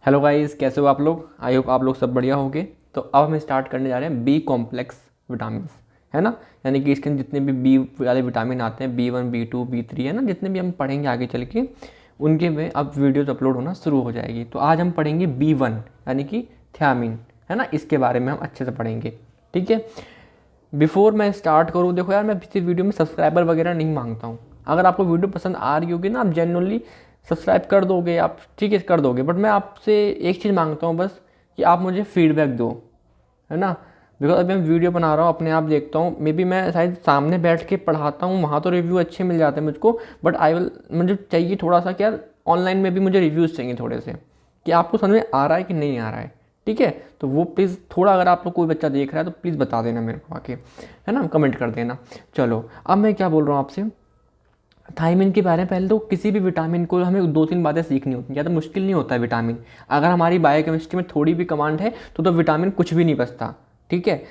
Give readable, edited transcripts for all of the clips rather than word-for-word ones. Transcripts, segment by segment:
Hello guys, कैसे हो आप लोग। आई होप आप लोग सब बढ़िया होंगे। तो अब हम स्टार्ट करने जा रहे हैं बी कॉम्प्लेक्स विटामिन, है ना। यानी कि इसके अंदर जितने भी बी वाले विटामिन आते हैं, B1 B2 B3, है ना, जितने भी हम पढ़ेंगे आगे चल के उनके में अब वीडियोज़ अपलोड होना शुरू हो जाएगी। तो आज हम पढ़ेंगे B1 यानी कि थियामिन, है ना। इसके बारे में हम अच्छे से पढ़ेंगे, ठीक है। बिफोर मैं स्टार्ट करूँ, देखो यार, मैं किसी वीडियो में सब्सक्राइबर वगैरह नहीं मांगता हूँ। अगर आपको वीडियो पसंद आ रही होगी ना, आप जेन्युइनली सब्सक्राइब कर दोगे, आप ठीक है कर दोगे। बट मैं आपसे एक चीज़ मांगता हूँ बस, कि आप मुझे फीडबैक दो, है ना। बिकॉज अभी मैं वीडियो बना रहा हूँ, अपने आप देखता हूँ, मे बी मैं शायद सामने बैठ के पढ़ाता हूँ, वहाँ तो रिव्यू अच्छे मिल जाते हैं मुझको। बट मुझे चाहिए थोड़ा सा कि यार ऑनलाइन में भी मुझे रिव्यूज़ चाहिए थोड़े से, कि आपको समझ में आ रहा है कि नहीं आ रहा है, ठीक है। तो वो प्लीज़ थोड़ा, अगर आप लोग कोई बच्चा देख रहा है तो प्लीज़ बता देना मेरे को आके, है ना, कमेंट कर देना। चलो अब मैं क्या बोल रहा हूँ आपसे, थायमिन के बारे में। पहले तो किसी भी विटामिन को हमें 2-3 बातें सीखनी होती हैं, ज़्यादा मुश्किल नहीं होता है विटामिन। अगर हमारी बायोकेमिस्ट्री में थोड़ी भी कमांड है तो विटामिन कुछ भी नहीं बचता, ठीक है।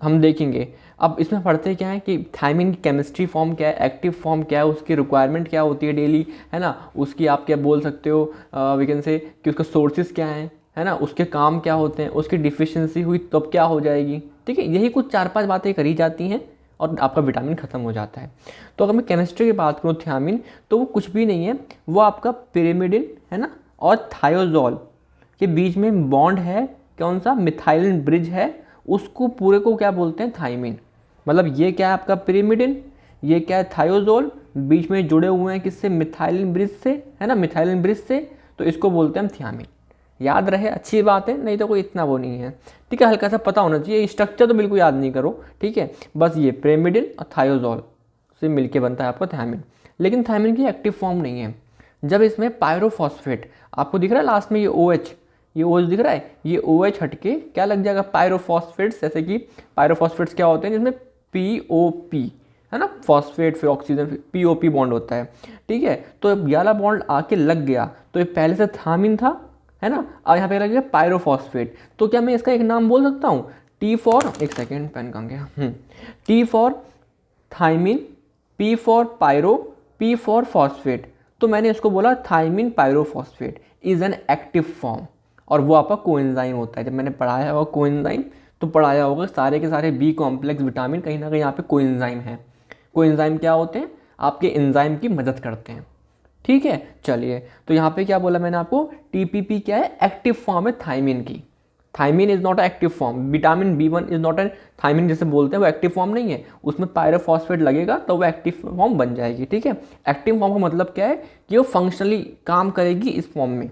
हम देखेंगे अब इसमें पढ़ते क्या है कि थायमिन की केमिस्ट्री फॉर्म क्या है, एक्टिव फॉर्म क्या है, उसकी रिक्वायरमेंट क्या होती है डेली, है ना। उसकी आप क्या बोल सकते हो, वी कैन से कि उसका सोर्सेज क्या है ना, उसके काम क्या होते हैं, उसकी डिफिशियंसी हुई तो अब क्या हो जाएगी, ठीक है। यही कुछ 4-5 बातें करी जाती हैं और आपका विटामिन ख़त्म हो जाता है। तो अगर मैं केमिस्ट्री की बात करूँ थियामिन, तो वो कुछ भी नहीं है, वो आपका पिरिमिडिन, है ना, और थायोजोल के बीच में बॉन्ड है, कौन सा, मिथाइलिन ब्रिज है, उसको पूरे को क्या बोलते हैं, थायमिन। मतलब ये क्या है आपका पिरिमिडिन, ये क्या है थायोजोल, बीच में जुड़े हुए हैं किससे, मिथाइलिन ब्रिज से, है ना, मिथाइलिन ब्रिज से। तो इसको बोलते हैं हम थियामिन। याद रहे अच्छी बात है, नहीं तो कोई इतना वो नहीं है, ठीक है। हल्का सा पता होना चाहिए, स्ट्रक्चर तो बिल्कुल याद नहीं करो, ठीक है। बस ये पिरिमिडिन और थायोजोल से मिलके बनता है आपका थायमिन। लेकिन थायमिन की एक्टिव फॉर्म नहीं है। जब इसमें पायरोफॉस्फेट, आपको दिख रहा है लास्ट में ये OH, ये OH दिख रहा है, ये OH हटके क्या लग जाएगा, पायरोफॉस्फेट्स। जैसे कि पायरोफॉस्फेट्स क्या होते हैं, जिसमें POP, है ना, फॉस्फेट फिर ऑक्सीजन फिर POP बॉन्ड होता है, ठीक है। तो अब ये वाला बॉन्ड आके लग गया, तो ये पहले से थायमिन था, है ना। अब यहाँ पे लग गया पायरोफॉस्फेट। तो क्या मैं इसका एक नाम बोल सकता हूँ, T फॉर, एक सेकेंड पेन कहाँ गया, T for thiamine, P for pyro, P for phosphate. तो मैंने इसको बोला thiamine pyrophosphate is an active form, और वो आपका कोएंजाइम होता है। जब मैंने पढ़ाया होगा कोएंजाइम, तो पढ़ाया होगा सारे के सारे बी कॉम्प्लेक्स विटामिन कहीं ना कहीं यहाँ पे कोएंजाइम है। कोएंजाइम क्या होते हैं, आपके एंजाइम की मदद करते हैं, ठीक है। चलिए, तो यहाँ पे क्या बोला मैंने आपको, TPP क्या है, एक्टिव फॉर्म है थायमिन की। Thiamine is not a active form, vitamin B1 is not a thiamine जैसे बोलते हैं, वो एक्टिव फॉर्म नहीं है। उसमें पायरोफॉस्फेट लगेगा तो वो एक्टिव फॉर्म बन जाएगी, ठीक है। एक्टिव फॉर्म का मतलब क्या है, कि वो फंक्शनली काम करेगी इस फॉर्म में,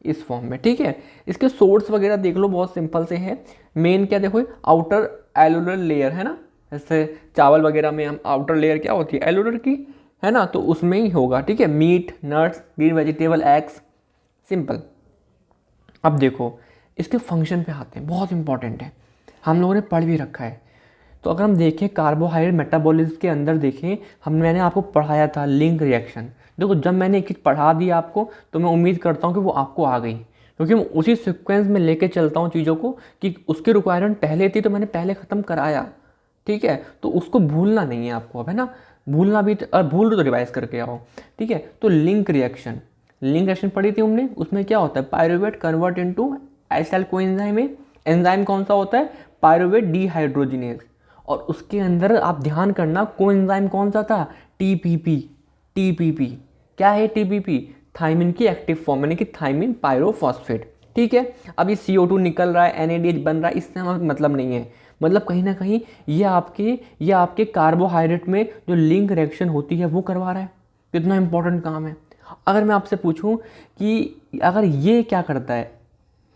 इस फॉर्म में, ठीक है। इसके सोर्स वगैरह देख लो, बहुत सिंपल से है। मेन क्या देखो, आउटर एलुलर लेयर, है ना। जैसे चावल वगैरह में हम आउटर लेयर क्या होती है, एलुलर की, है ना। तो उसमें ही होगा, ठीक है। Meat, nuts, green vegetable, eggs, simple. अब देखो इसके फंक्शन पे आते हैं, बहुत इंपॉर्टेंट है, हम लोगों ने पढ़ भी रखा है। तो अगर हम देखें कार्बोहाइड्रेट मेटाबॉलिज्म के अंदर देखें, मैंने आपको पढ़ाया था लिंक रिएक्शन। देखो जब मैंने एक चीज़ पढ़ा दी आपको, तो मैं उम्मीद करता हूँ कि वो आपको आ गई, क्योंकि मैं उसी सीक्वेंस में लेके चलता हूँ चीज़ों को, कि उसकी रिक्वायरमेंट पहले थी तो मैंने पहले ख़त्म कराया, ठीक है। तो उसको भूलना नहीं है आपको अब, है ना। भूलना भी और भूल तो रिवाइज करके आओ, ठीक है। तो लिंक रिएक्शन, लिंक रिएक्शन पढ़ी थी हमने, उसमें क्या होता है, pyruvate convert into acetyl coenzyme है। एंजाइम कौन सा होता है, पायरुवेट डीहाइड्रोजिनेज। और उसके अंदर आप ध्यान करना, कोएंजाइम कौन सा था, TPP। TPP क्या है, TPP थायमिन की एक्टिव फॉर्म, यानी कि थायमिन पायरोफॉस्फेट, ठीक है। अब ये CO2 निकल रहा है, NADH बन रहा है, इससे हमें मतलब नहीं है। मतलब कहीं ना कहीं ये आपके कार्बोहाइड्रेट में जो लिंक रिएक्शन होती है वो करवा रहा है। कितना इंपॉर्टेंट काम है। अगर मैं आपसे पूछूं कि अगर ये क्या करता है,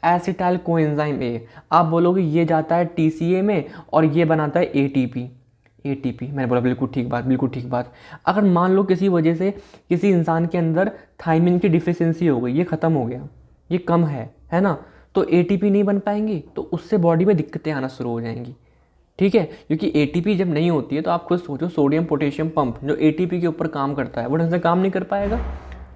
एसिटाइल कोएंजाइम A, आप बोलोगे ये जाता है TCA में और ये बनाता है ATP। ATP मैंने बोला बिल्कुल ठीक बात, बिल्कुल ठीक बात। अगर मान लो किसी वजह से किसी इंसान के अंदर थायमिन की डिफिशियंसी हो गई, ये ख़त्म हो गया, ये कम है ना, तो ATP नहीं बन पाएंगी, तो उससे बॉडी में दिक्कतें आना शुरू हो जाएंगी, ठीक है। क्योंकि ATP जब नहीं होती है, तो आप खुद सोचो, सोडियम पोटेशियम पंप जो ATP के ऊपर काम करता है, वो ढंग से काम नहीं कर पाएगा,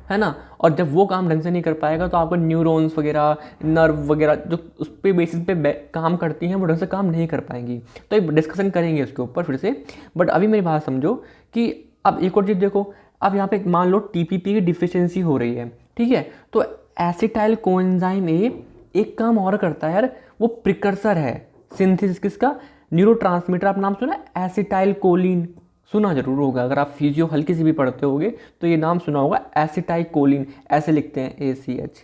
है ना। और जब वो काम ढंग से नहीं कर पाएगा, तो आपको न्यूरॉन्स वगैरह, नर्व वगैरह जो उस पे बेसिस पे काम करती हैं, वो ढंग से काम नहीं कर पाएंगी। तो एक डिस्कशन करेंगे उसके ऊपर फिर से। बट अभी मेरी बात समझो कि अब एक और चीज़ देखो, अब यहाँ पे मान लो TPP की डिफिशियंसी हो रही है, ठीक है। तो एसिटाइल कोएंजाइम ए एक काम और करता है यार, वो प्रिकर्सर है सिंथेसिस किसका, न्यूरोट्रांसमीटर। आप नाम सुना एसिटाइल कोलिन, सुना जरूर होगा, अगर आप फिजियो हल्की सी भी पढ़ते होगे तो ये नाम सुना होगा, एसिटाइल कोलिन, ऐसे लिखते हैं ACH,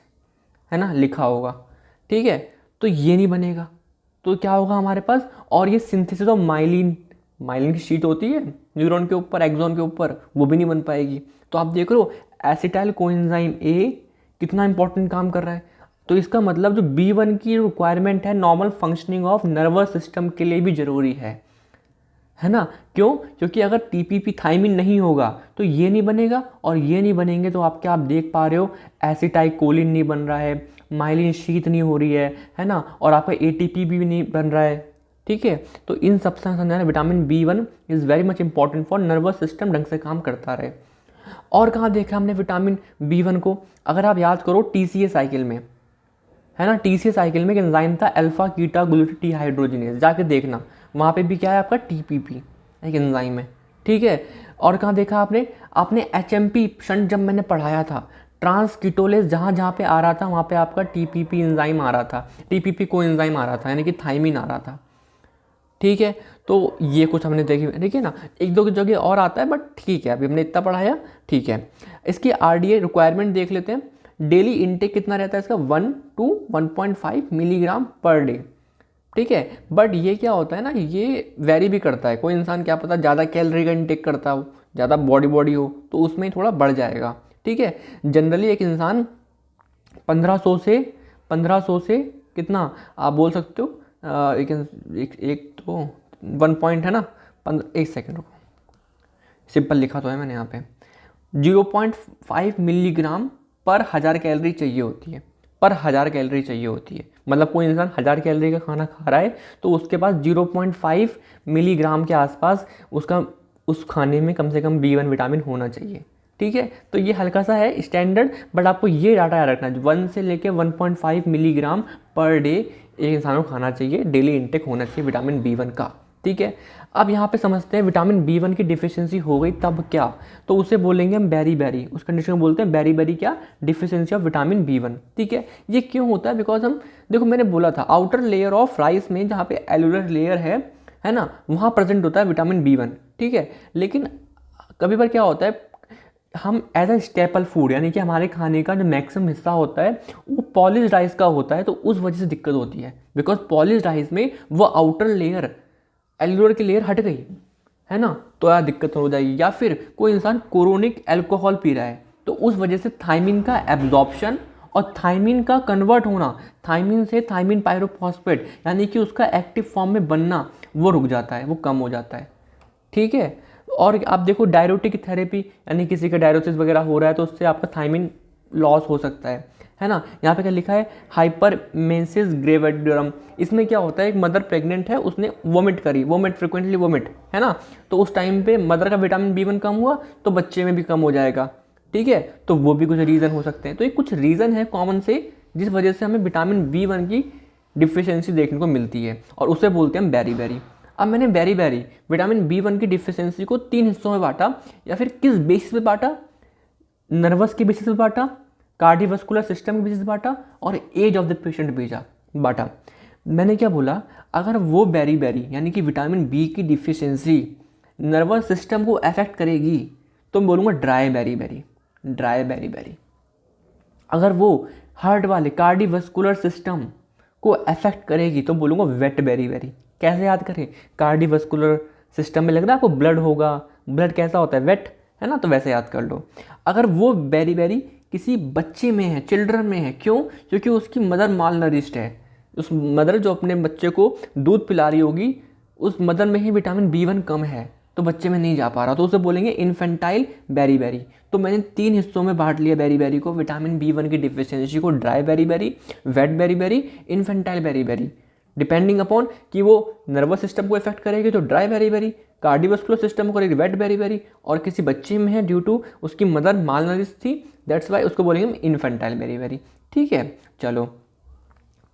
है ना, लिखा होगा। ठीक है, तो ये नहीं बनेगा तो क्या होगा हमारे पास, और ये सिंथेसिस ऑफ माइलिन, माइलिन की शीट होती है न्यूरॉन के ऊपर, एक्सॉन के ऊपर, वो भी नहीं बन पाएगी। तो आप देख रहे हो एसिटाइल कोएंजाइम ए कितना इंपॉर्टेंट काम कर रहा है। तो इसका मतलब जो B1 की रिक्वायरमेंट है normal functioning of nervous system के लिए भी ज़रूरी है ना। क्यों? क्योंकि अगर TPP थाइमिन नहीं होगा तो ये नहीं बनेगा, और ये नहीं बनेंगे तो आप क्या आप देख पा रहे हो, एसिटाइल कोलिन नहीं बन रहा है, माइलिन शीत नहीं हो रही है ना, और आपका ATP भी नहीं बन रहा है। ठीक है, तो इन सब से समझाना vitamin B1 is very much important for nervous system ढंग से काम करता रहे। और कहाँ देखा हमने विटामिन B1 को, अगर आप याद करो TCA साइकिल में, है ना, TCA साइकिल में एक एंजाइम था अल्फा कीटा ग्लूटाथाइड्रोजिनेज, जाके देखना वहाँ पे भी क्या है आपका TPP एक एंजाइम है। ठीक है, और कहाँ देखा आपने, आपने HMP शंट जब मैंने पढ़ाया था, ट्रांस कीटोलेज जहाँ जहाँ पे आ रहा था वहाँ पे आपका TPP एंजाइम आ रहा था, TPP को एंजाइम आ रहा था, यानी कि थाइमिन आ रहा था। ठीक है, तो ये कुछ हमने देखी, देखिए ना, एक दो जगह और आता है बट ठीक है, अभी हमने इतना पढ़ाया। ठीक है, इसकी RDA रिक्वायरमेंट देख लेते हैं। डेली इनटेक कितना रहता है इसका, 1 to 1.5 मिलीग्राम पर डे। ठीक है, बट ये क्या होता है ना, ये वेरी भी करता है, कोई इंसान क्या पता ज़्यादा कैलोरी का इनटेक करता हो, ज़्यादा बॉडी हो तो उसमें ही थोड़ा बढ़ जाएगा। ठीक है, जनरली एक इंसान 1500 से कितना आप बोल सकते हो, एक तो 1 पॉइंट है ना, 1 सेकेंड रुको, सिंपल लिखा तो है मैंने यहाँ पे, 0.5 मिलीग्राम पर 1000 कैलोरी चाहिए होती है, पर 1000 कैलोरी चाहिए होती है। मतलब कोई इंसान 1000 कैलोरी का खाना खा रहा है तो उसके पास 0.5 मिलीग्राम के आसपास उसका उस खाने में कम से कम B1 विटामिन होना चाहिए। ठीक है, तो ये हल्का सा है स्टैंडर्ड, बट आपको ये डाटा याद रखना है, 1 से लेके 1.5 मिलीग्राम पर डे एक इंसान को खाना चाहिए, डेली इंटेक होना चाहिए विटामिन B1 का। ठीक है, अब यहाँ पे समझते हैं विटामिन B1 की डिफिशियंसी हो गई तब क्या, तो उसे बोलेंगे हम बेरी, उस कंडीशन को बोलते हैं बेरी क्या, डिफिशियंसी ऑफ विटामिन B1। ठीक है, ये क्यों होता है, बिकॉज हम देखो मैंने बोला था आउटर लेयर ऑफ राइस में जहाँ पे एलुलर लेयर है ना, वहाँ प्रेजेंट होता है विटामिन B1। ठीक है, लेकिन कभी बार क्या होता है, हम एज अ स्टेपल फूड, यानी कि हमारे खाने का जो मैक्सिमम हिस्सा होता है वो पॉलिश राइस का होता है, तो उस वजह से दिक्कत होती है, बिकॉज पॉलिश राइस में वो आउटर लेयर एल्यूलर की लेयर हट गई, है ना, तो यार दिक्कत हो जाएगी। या फिर कोई इंसान क्रोनिक अल्कोहल पी रहा है तो उस वजह से थाइमिन का एब्जॉर्प्शन और थाइमिन का कन्वर्ट होना, थाइमिन से थाइमिन पायरोफॉस्फेट यानी कि उसका एक्टिव फॉर्म में बनना वो रुक जाता है, वो कम हो जाता है। ठीक है, और आप देखो डायरोटिक थेरेपी, यानी किसी का डायरोसिस वगैरह हो रहा है तो उससे आपका थाइमिन लॉस हो सकता है ना। यहाँ पे क्या लिखा है, हाइपरमेंसिस ग्रेविडियम, इसमें क्या होता है, एक मदर प्रेग्नेंट है, उसने वोमिट करी, फ्रिक्वेंटली वोमिट, है ना, तो उस टाइम पे मदर का विटामिन B1 कम हुआ तो बच्चे में भी कम हो जाएगा। ठीक है, तो वो भी कुछ रीज़न हो सकते हैं। तो ये कुछ रीज़न है कॉमन से जिस वजह से हमें विटामिन B1 की डिफिशियंसी देखने को मिलती है, और उसे बोलते हैं हम बेरी। अब मैंने बेरी विटामिन B1 की डिफिशियंसी को 3 हिस्सों में बांटा, या फिर किस बेसिस पे बांटा, नर्वस के बेसिस पे बांटा, कार्डियोवास्कुलर सिस्टम के बेसिस पे बांटा, और एज ऑफ द पेशेंट बांटा। मैंने क्या बोला, अगर वो बेरी यानी कि विटामिन B की डिफिशियंसी नर्वस सिस्टम को अफेक्ट करेगी तो मैं बोलूँगा ड्राई बेरी। अगर वो हार्ट वाले कार्डियोवास्कुलर सिस्टम को अफेक्ट करेगी तो बोलूँगा वेट बेरी। कैसे याद करें, कार्डियोवास्कुलर सिस्टम में लग रहा है आपको ब्लड होगा, ब्लड कैसा होता है, वेट, है ना, तो वैसे याद कर लो। अगर वो बेरी किसी बच्चे में है, चिल्ड्रन में है, क्यों, क्योंकि उसकी मदर माल नरिश्ड है, उस मदर जो अपने बच्चे को दूध पिला रही होगी उस मदर में ही विटामिन B1 कम है तो बच्चे में नहीं जा पा रहा, तो उसे बोलेंगे इन्फेंटाइल बेरी। तो मैंने 3 हिस्सों में बांट लिया बेरी को, विटामिन B1 की डिफिशियंसी को, dry beri, wet beri, infantile beri, depending upon कि वो नर्वस सिस्टम को इफेक्ट करेगी तो ड्राई बेरी, कार्डियोवास्कुलर सिस्टम को करेगी वेट बेरी, और किसी बच्चे में है ड्यू टू उसकी मदर मालनरिश थी, दैट्स वाई उसको बोलेंगे हम इन्फेंटाइल बेरी। ठीक है, चलो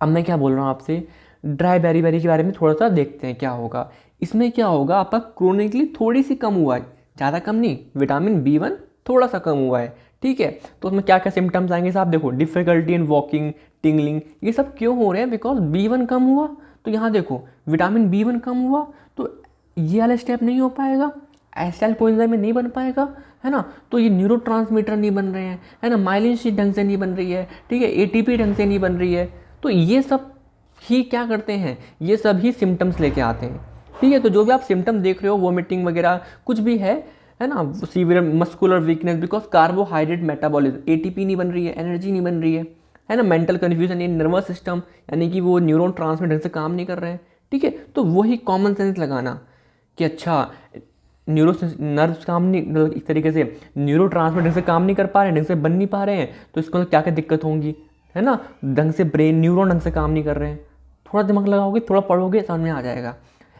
अब मैं क्या बोल रहा हूँ आपसे, ड्राई बेरी के बारे में थोड़ा सा देखते हैं क्या होगा। इसमें क्या होगा, आपका क्रोनिकली थोड़ी सी कम हुआ है, ज़्यादा कम नहीं, विटामिन B1 थोड़ा सा कम हुआ है। ठीक है। तो उसमें क्या क्या सिम्टम्स आएंगे साहब, देखो डिफ़िकल्टी इन वॉकिंग, टिंगलिंग, ये सब क्यों हो रहे हैं, बिकॉज B1 कम हुआ। तो यहाँ देखो विटामिन B1 कम हुआ तो ये वाला स्टेप नहीं हो पाएगा, एसिटाइल कोएंजाइम में नहीं बन पाएगा, है ना। तो ये न्यूरोट्रांसमीटर नहीं बन रहे हैं, है ना, माइलिन शीट ढंग से नहीं बन रही है, ठीक है, ATP ढंग से नहीं बन रही है। तो ये सब ही क्या करते हैं, ये सब ही सिम्टम्स लेके आते हैं, ठीक है। तो जो भी आप सिम्टम देख रहे हो, वोमिटिंग वगैरह कुछ भी है ना, severe muscular weakness because carbohydrate metabolism, ATP नहीं बन रही है, एनर्जी नहीं बन रही है ना, mental confusion in nervous system, यानी कि वो न्यूरॉन ट्रांसमीटर से काम नहीं कर रहे हैं, ठीक है। तो वही कॉमन सेंस लगाना कि अच्छा न्यूरो नर्व्स काम नहीं, मतलब एक तरीके से न्यूरो ट्रांसमीटर से काम नहीं कर पा रहे हैं, ढंग से बन नहीं पा रहे हैं, तो इसको क्या क्या दिक्कत होंगी, है ना, ढंग से ब्रेन न्यूरॉन ढंग से काम नहीं कर रहे हैं। थोड़ा दिमाग लगाओगे, थोड़ा पढ़ोगे, समझ में आ जाएगा।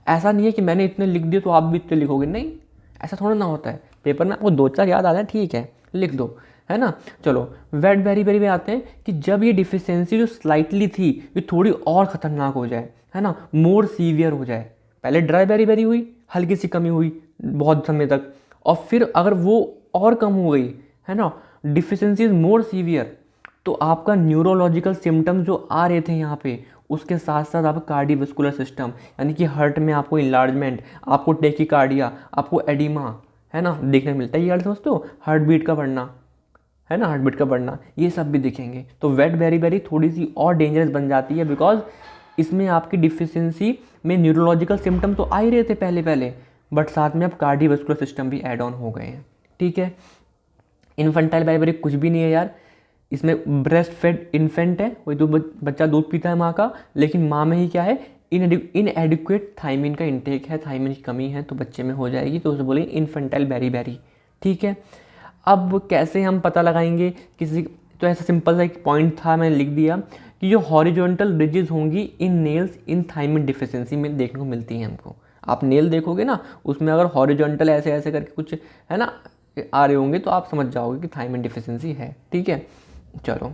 ऐसा नहीं है कि मैंने इतने लिख दिए तो आप भी इतने लिखोगे, नहीं, ऐसा थोड़ा ना होता है। पेपर में आपको 2-4 याद आ जाए, ठीक है, लिख दो, है ना। चलो वेट वेरी वेरी में आते हैं कि जब ये डिफिशियंसी जो स्लाइटली थी ये थोड़ी और ख़तरनाक हो जाए, है ना, मोर सीवियर हो जाए। पहले ड्राई बेरी बेरी हुई, हल्की सी कमी हुई बहुत समय तक, और फिर अगर वो और कम हो गई, है ना, डिफिशियंसी इज मोर सीवियर, तो आपका न्यूरोलॉजिकल सिम्टम्स जो आ रहे थे यहाँ पे, उसके साथ साथ आपका कार्डियोवैस्कुलर सिस्टम, यानी कि हार्ट में आपको इन्लार्जमेंट, आपको टेकिकार्डिया, आपको एडिमा, है ना, देखने मिलता है। ये समझते हो, हार्ट बीट का बढ़ना, है ना, हार्ट बीट का बढ़ना, ये सब भी दिखेंगे। तो वेट वेरी वेरी थोड़ी सी और डेंजरस बन जाती है, बिकॉज इसमें आपकी डिफिशियंसी में न्यूरोलॉजिकल सिम्टम तो आ ही रहे थे पहले पहले, बट साथ में अब कार्डियोवैस्कुलर सिस्टम भी ऐड ऑन हो गए हैं, ठीक है। इन्फेंटाइल वेरी वेरी कुछ भी नहीं है यार, इसमें ब्रेस्ट फेड इन्फेंट है, वही तो बच्चा दूध पीता है माँ का, लेकिन माँ में ही क्या है, इनएडिक्वेट थायमिन का इंटेक है, थायमिन की कमी है, तो बच्चे में हो जाएगी, तो उसे बोलेंगे इन्फेंटाइल बेरी, ठीक है। अब कैसे हम पता लगाएंगे किसी, तो ऐसा सिंपल सा एक पॉइंट था, मैंने लिख दिया कि जो हॉरिजॉन्टल रिजेस होंगी इन नेल्स इन थायमिन डिफिशियंसी में देखने को मिलती हैं हमको। आप नेल देखोगे ना, उसमें अगर हॉरिजॉन्टल ऐसे ऐसे करके कुछ, है ना, आ रहे होंगे, तो आप समझ जाओगे कि थायमिन डिफिशियंसी है, ठीक है। चलो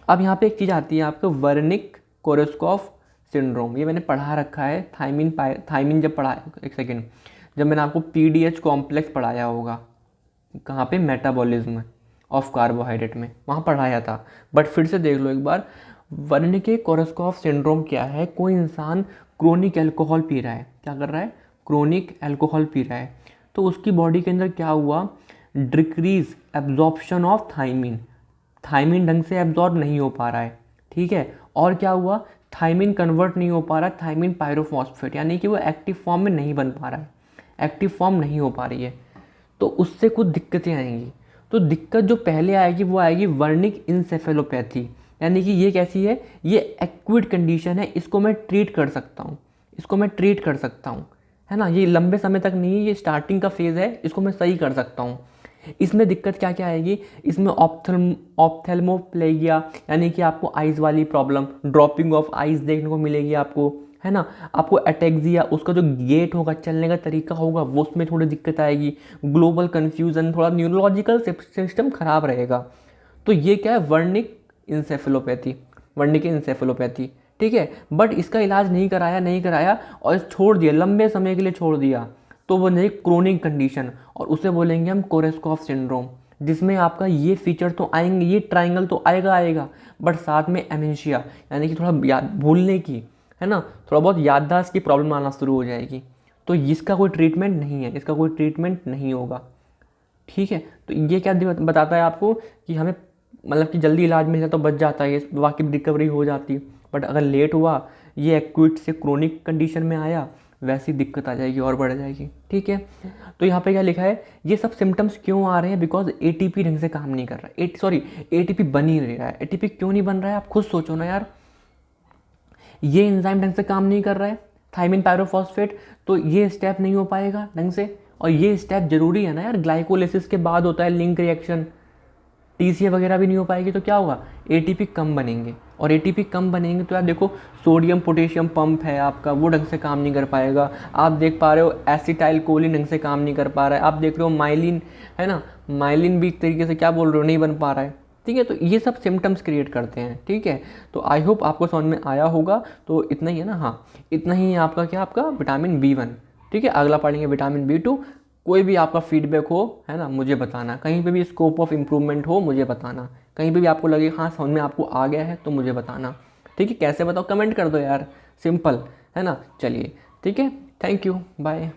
अब यहाँ पे एक चीज़ आती है आपको, वर्निक कोरसकॉफ सिंड्रोम, ये मैंने पढ़ा रखा है। थायमिन जब पढ़ा, एक सेकेंड, जब मैंने आपको PDH कॉम्प्लेक्स पढ़ाया होगा, कहाँ पे, मेटाबॉलिज्म ऑफ कार्बोहाइड्रेट में, वहाँ पढ़ाया था, बट फिर से देख लो एक बार। वर्निके कोरसकॉफ सिंड्रोम क्या है, कोई इंसान क्रोनिक अल्कोहल पी रहा है, क्या कर रहा है, क्रोनिक अल्कोहल पी रहा है, तो उसकी बॉडी के अंदर क्या हुआ, decrease absorption of thiamine, thiamine ढंग से एब्जॉर्ब नहीं हो पा रहा है, ठीक है। और क्या हुआ, थायमिन कन्वर्ट नहीं हो पा रहा है थायमिन पायरोफॉस्फेट, यानी कि वो एक्टिव फॉर्म में नहीं बन पा रहा है, एक्टिव फॉर्म नहीं हो पा रही है, तो उससे कुछ दिक्कतें आएंगी। तो दिक्कत जो पहले आएगी वो आएगी वर्निक इंसेफेलोपैथी, यानी कि ये कैसी है, ये एक्यूट कंडीशन है, इसको मैं ट्रीट कर सकता हूँ, इसको मैं ट्रीट कर सकता हूँ, है ना, ये लंबे समय तक नहीं है, ये स्टार्टिंग का फेज़ है, इसको मैं सही कर सकता हूँ। इसमें दिक्कत क्या क्या आएगी, इसमें ऑप्थेल्मोप्लेगिया, यानी कि आपको आइज़ वाली प्रॉब्लम, ड्रॉपिंग ऑफ आइज़ देखने को मिलेगी आपको, है ना, आपको एटेक्सिया, उसका जो गेट होगा, चलने का तरीका होगा, वो उसमें थोड़ी दिक्कत आएगी, ग्लोबल कन्फ्यूज़न, थोड़ा न्यूरोलॉजिकल सिस्टम खराब रहेगा। तो ये क्या है, वर्निक इंसेफेलोपैथी, ठीक है। बट इसका इलाज नहीं कराया और छोड़ दिया, लंबे समय के लिए छोड़ दिया, तो वो नहीं क्रोनिक कंडीशन, और उसे बोलेंगे हम कोरेस्कॉफ सिंड्रोम, जिसमें आपका ये फीचर तो आएंगे, ये ट्रायंगल तो आएगा, बट साथ में एमेंशिया, यानी कि थोड़ा भूलने की, है ना, थोड़ा बहुत याददाश्त की प्रॉब्लम आना शुरू हो जाएगी। तो इसका कोई ट्रीटमेंट नहीं है, इसका कोई ट्रीटमेंट नहीं होगा, ठीक है। तो ये क्या बताता है आपको कि हमें, मतलब कि जल्दी इलाज मिल जाए तो बच जाता है, वाकई रिकवरी हो जाती है, बट अगर लेट हुआ, ये एक्यूट से क्रोनिक कंडीशन में आया, वैसी दिक्कत आ जाएगी और बढ़ जाएगी, ठीक है। तो यहाँ पे क्या लिखा है, ये सब सिम्टम्स क्यों आ रहे हैं, बिकॉज ATP ढंग से काम नहीं कर रहा है, ATP बन ही नहीं रहा है। ATP क्यों नहीं बन रहा है, आप खुद सोचो ना यार, ये एंजाइम ढंग से काम नहीं कर रहा है, थायमिन पायरोफॉस्फेट, तो ये स्टेप नहीं हो पाएगा ढंग से, और ये स्टेप जरूरी है ना यार, ग्लाइकोलिसिस के बाद होता है लिंक रिएक्शन, TCA वगैरह भी नहीं हो पाएगी, तो क्या होगा, ATP कम बनेंगे, और ATP कम बनेंगे तो आप देखो सोडियम पोटेशियम पंप है आपका, वो ढंग से काम नहीं कर पाएगा। आप देख पा रहे हो एसिटाइल कोलिन ढंग से काम नहीं कर पा रहा है, आप देख रहे हो माइलिन, है ना, माइलिन भी एक तरीके से क्या बोल रहे हो, नहीं बन पा रहा है, ठीक है। तो ये सब सिम्टम्स क्रिएट करते हैं, ठीक है। तो आई होप आपको समझ में आया होगा। तो इतना ही है ना, हाँ, इतना ही है आपका क्या, आपका विटामिन B1, ठीक है। अगला पढ़ेंगे विटामिन B2, कोई भी आपका फीडबैक हो, है ना, मुझे बताना। कहीं पे भी स्कोप ऑफ इम्प्रूवमेंट हो मुझे बताना। कहीं पे भी आपको लगे हाँ समझ में आपको आ गया है तो मुझे बताना। ठीक है, कैसे बताओ, कमेंट कर दो यार, सिंपल है ना। चलिए ठीक है, थैंक यू, बाय।